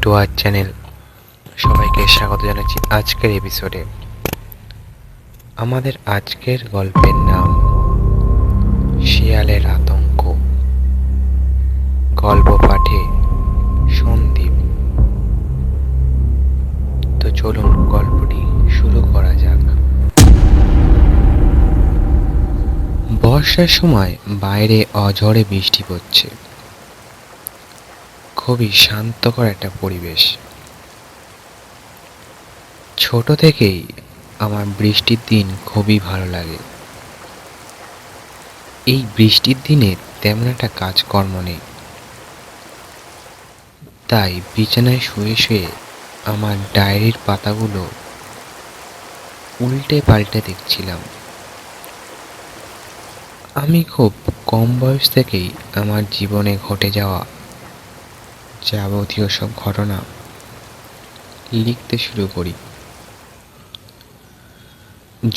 To our channel. সবাইকে স্বাগত জানাচ্ছি আজকের এপিসোডে। আমাদের আজকের গল্পের নাম শিয়ালের আতঙ্ক। গল্প পাঠে সন্দীপ। তো চলুন গল্পটি শুরু করা যাক। বর্ষার সময় বাইরে অঝড়ে বৃষ্টি পড়ছে। খুবই শান্তকর একটা পরিবেশ। ছোট থেকেই আমার বৃষ্টির দিন খুবই ভালো লাগে। এই বৃষ্টির দিনে তেমন একটা কাজকর্ম নেই, তাই বিছানায় শুয়ে শুয়ে আমার ডায়েরির পাতাগুলো উল্টে পাল্টে দেখছিলাম। আমি খুব কম বয়স থেকেই আমার জীবনে ঘটে যাওয়া যাবতীয় সব ঘটনা লিখতে শুরু করি।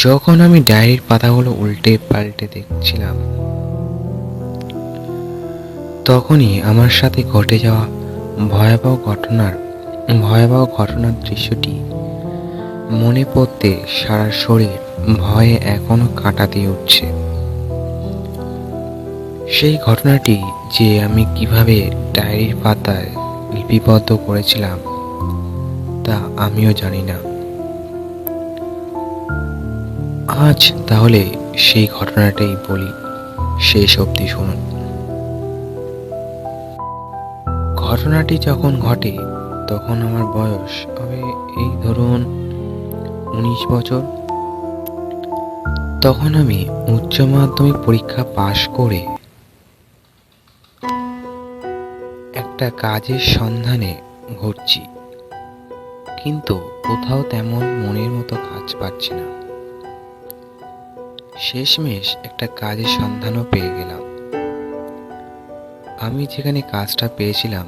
যখন আমি ডায়েরির পাতাগুলো উল্টে পাল্টে দেখছিলাম, তখনই আমার সাথে ঘটে যাওয়া ভয়াবহ ঘটনার দৃশ্যটি মনে পড়তে সারা শরীর ভয়ে এখনো কাঁটা দিয়ে উঠছে। সেই ঘটনাটি যে আমি কিভাবে ডায়েরির পাতায় লিপিবদ্ধ করেছিলাম তা আমিও জানি না। আজ তাহলে সেই ঘটনাটাই বলি, শেষ অবধি শুনুন। ঘটনাটি যখন ঘটে তখন আমার বয়স হবে এই ধরুন 19 বছর। তখন আমি উচ্চ মাধ্যমিক পরীক্ষা পাশ করে একটা কাজের সন্ধানে ঘুরছি, কিন্তু কোথাও তেমন মনের মতো কাজ পাচ্ছি না। শেষমেশ একটা কাজের সন্ধানও পেয়ে গেলাম। আমি যেখানে কাজটা পেয়েছিলাম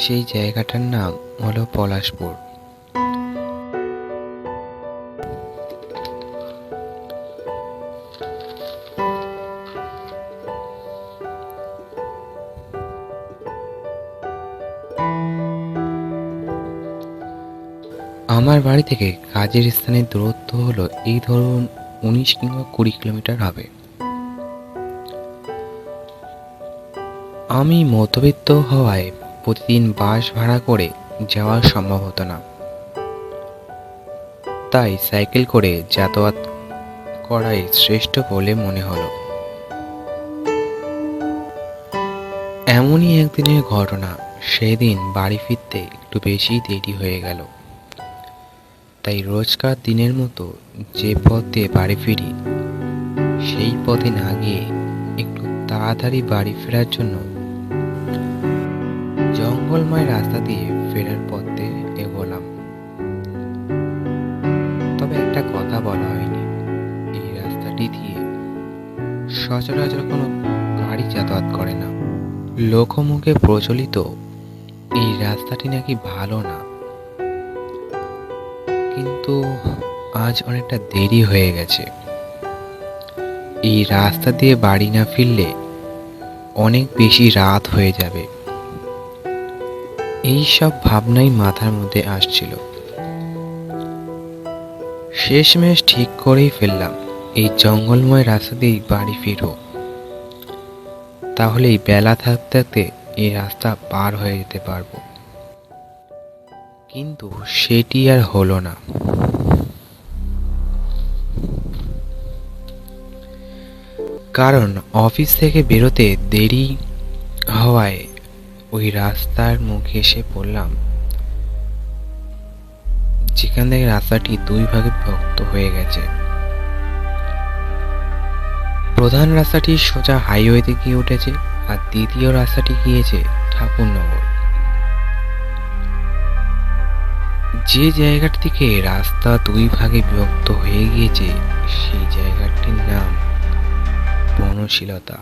সেই জায়গাটার নাম হলো পলাশপুর। আমার বাড়ি থেকে কাজের স্থানের দূরত্ব হলো এই ধরুন 19 কিংবা 20 কিলোমিটার হবে। আমি মধ্যবিত্ত হওয়ায় প্রতিদিন বাস ভাড়া করে যাওয়া সম্ভব হতো না, তাই সাইকেল করে যাতায়াত করাই শ্রেষ্ঠ বলে মনে হলো। এমনই একদিনের ঘটনা, সেদিন বাড়ি ফিরতে একটু বেশি দেরি হয়ে গেল। তাই রোজকার দিনের মতো যে পথ দিয়ে বাড়ি ফিরি সেই পথে না গিয়ে একটু তাড়াতাড়ি বাড়ি ফেরার জন্য জঙ্গলময় রাস্তা দিয়ে ফেরার পথে এগোলাম। তবে একটা কথা বলা হয়নি, এই রাস্তাটি দিয়ে সচরাচর কোনো গাড়ি যাতায়াত করে না। লোকমুখে প্রচলিত এই রাস্তাটি নাকি ভালো না, কিন্তু আজ অনেকটা দেরি হয়ে গেছে। এই রাস্তা দিয়ে বাড়ি না ফিরলে অনেক বেশি রাত হয়ে যাবে। এই সব ভাবনাই মাথার মধ্যে আসছিল। শেষমেশ ঠিক করেই ফেললাম এই জঙ্গলময় রাস্তা দিয়েই বাড়ি ফিরব, তাহলেই বেলা থাকতে থাকতে এই রাস্তা পার হয়ে যেতে পারবো। কিন্তু সেটি আর হলো না। কারণ অফিস থেকে বেরোতে দেরি হওয়ায় ওই রাস্তার মুখে এসে পড়লাম, যেখান থেকে রাস্তাটি দুই ভাগে বিভক্ত হয়ে গেছে। প্রধান রাস্তাটি সোজা হাইওয়েতে গিয়ে উঠেছে, আর দ্বিতীয় রাস্তাটি গিয়েছে ঠাকুরনগর। যে জায়গার থেকে রাস্তা দুই ভাগে বিভক্ত হয়ে গিয়েছে সেই জায়গাটির নাম বনশীলতা।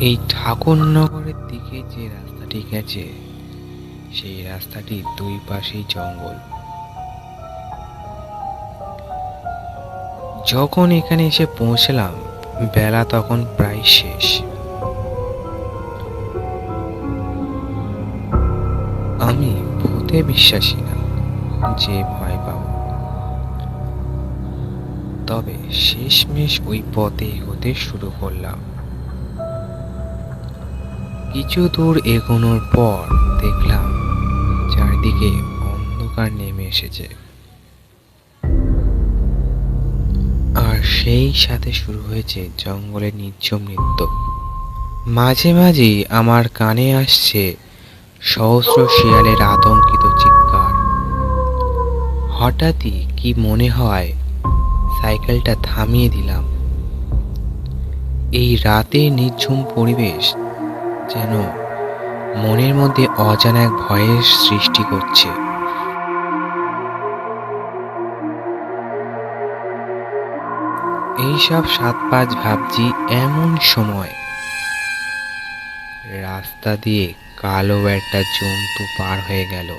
এই ঠাকুরনগরের দিকে যে রাস্তাটি গেছে সেই রাস্তাটির দুই পাশেই জঙ্গল। যখন এখানে এসে পৌঁছলাম বেলা তখন প্রায় শেষ। আমি ভূতে বিশ্বাসী না যে ভয় পাব, তবে শেষমেশ ওই পথে এগোতে শুরু করলাম। কিছু দূর এগোনোর পর দেখলাম চারিদিকে অন্ধকার নেমে এসেছে, আর সেই সাথে শুরু হয়েছে জঙ্গলের নির্ঝুম নৃত্য। মাঝে মাঝেই আমার কানে আসছে সহস্র শিয়ালের আতঙ্কিত চিৎকার। হঠাৎই কি মনে হয় সাইকেলটা থামিয়ে দিলাম। এই রাতে নির্ঝুম পরিবেশ যেন মনের মধ্যে অজানা এক ভয়ের সৃষ্টি করছে। এইসব সাত পাঁচ ভাবছি, এমন সময় রাস্তা দিয়ে কালো একটা জন্তু পার হয়ে গেল।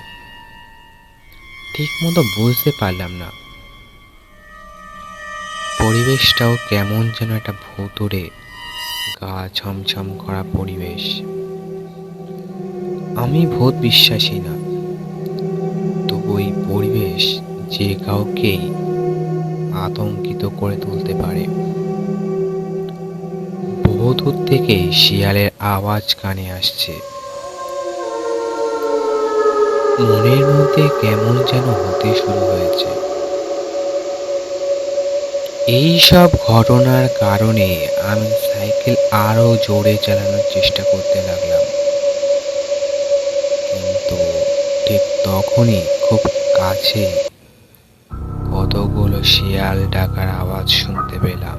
ঠিক মতো বুঝতে পারলাম না, পরিবেশটাও কেমন যেন একটা ভুতুড়ে গা ছমছম করা পরিবেশ। আমি ভূত বিশ্বাসী না, তবু এই পরিবেশ যে কাউকেই আতঙ্কিত করে তুলতে পারে। বহুদূর থেকে শিয়ালের আওয়াজ কানে আসছে। মনের মধ্যে কেমন যেন হতে শুরু হয়েছে। এই সব ঘটনার কারণে আমি সাইকেল আরো জোরে চালানোর চেষ্টা করতে লাগলাম, কিন্তু ঠিক তখনই খুব কাছে কতগুলো শিয়াল ডাকার আওয়াজ শুনতে পেলাম।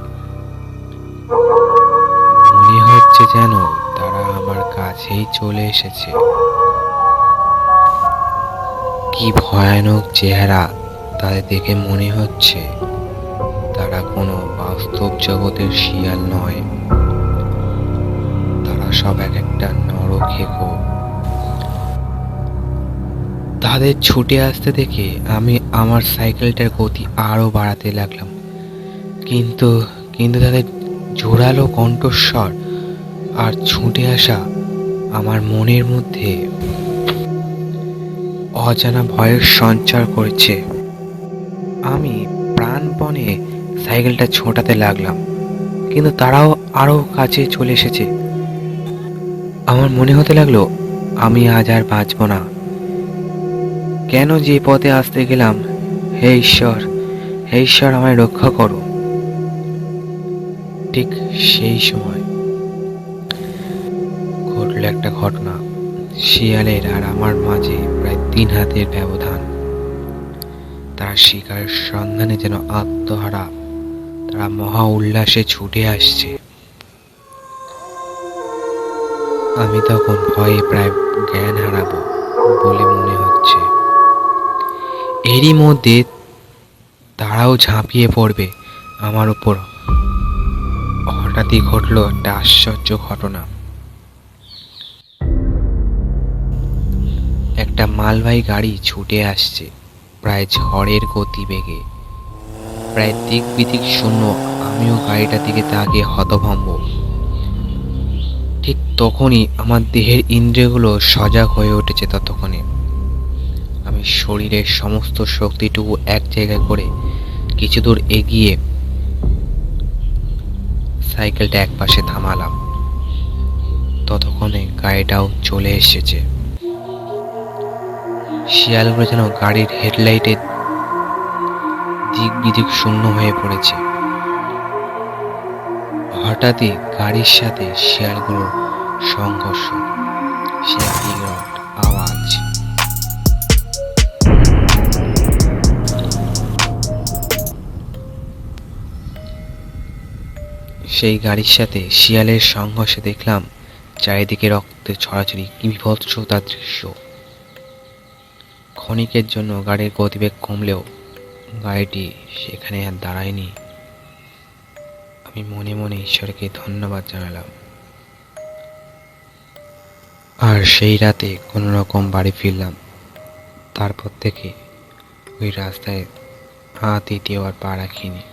মনে হচ্ছে যেন তারা আমার কাছেই চলে এসেছে। কি ভয়ানক চেহারা তাদের দেখে! মনে হচ্ছে তারা কোনো বাস্তব জগতের শিয়াল নয়, তারা সব এক একটা নরখেকো। তাদের ছুটে আসতে দেখে আমি আমার সাইকেলটার গতি আরো বাড়াতে লাগলাম, কিন্তু কিন্তু তাদের জোরালো কণ্ঠস্বর আর ছুটে আসা আমার মনের মধ্যে অজানা ভয়ের সঞ্চার করেছে। আমি প্রাণপণে সাইকেলটা ছোটাতে লাগলাম, কিন্তু তারাও আরো কাছে চলে এসেছে। আমার মনে হতে লাগলো আমি আজ আর বাঁচব না। কেন যে পথে আসতে গেলাম, হে ঈশ্বর, হে ঈশ্বর, আমায় রক্ষা করো। ঠিক সেই সময় ঘটল একটা ঘটনা। শিয়ালের আর আমার মাঝে প্রায় 3 হাতের ব্যবধান। তারা শিকারের সন্ধানে যেন আত্মহারা, তারা মহা উল্লাসে ছুটে আসছে। আমি তখন ভয়ে প্রায় জ্ঞান হারাবো বলে মনে হচ্ছে। এরই মধ্যে তারাও ঝাঁপিয়ে পড়বে আমার উপর। হঠাৎই ঘটল একটা আশ্চর্য ঘটনা। একটা মালবাহী গাড়ি ছুটে আসছে প্রায় ঝড়ের গতিবেগে, প্রায় দিক বিদিক শূন্য। আমিও গাড়িটার দিকে তাকিয়ে হতভম্ব। ঠিক তখনই আমার দেহের ইন্দ্রিয়গুলো সজাগ হয়ে উঠেছে। ততক্ষণে আমি শরীরের সমস্ত শক্তিটুকু এক জায়গায় করে কিছু দূর এগিয়ে সাইকেলটা এক পাশে থামালাম। ততক্ষণে গাড়িটাও চলে এসেছে। শিয়ালগুলো যেন গাড়ির হেডলাইটে দিক বিদিক শূন্য হয়ে পড়েছে। হঠাৎই গাড়ির সাথে শিয়ালগুলোর সংঘর্ষ, সে বিকট আওয়াজ। সেই গাড়ির সাথে শিয়ালের সংঘর্ষে দেখলাম চারিদিকে রক্তের ছড়াছড়ি, কি বিভৎসতার দৃশ্য। ক্ষণিকের জন্য গাড়ির গতিবেগ কমলেও গাড়িটি সেখানে আর দাঁড়ায়নি। আমি মনে মনে ঈশ্বরকে ধন্যবাদ জানালাম। আর সেই রাতে কোনো রকম বাড়ি ফিরলাম। তারপর থেকে ওই রাস্তায় দ্বিতীয়বার পা রাখিনি।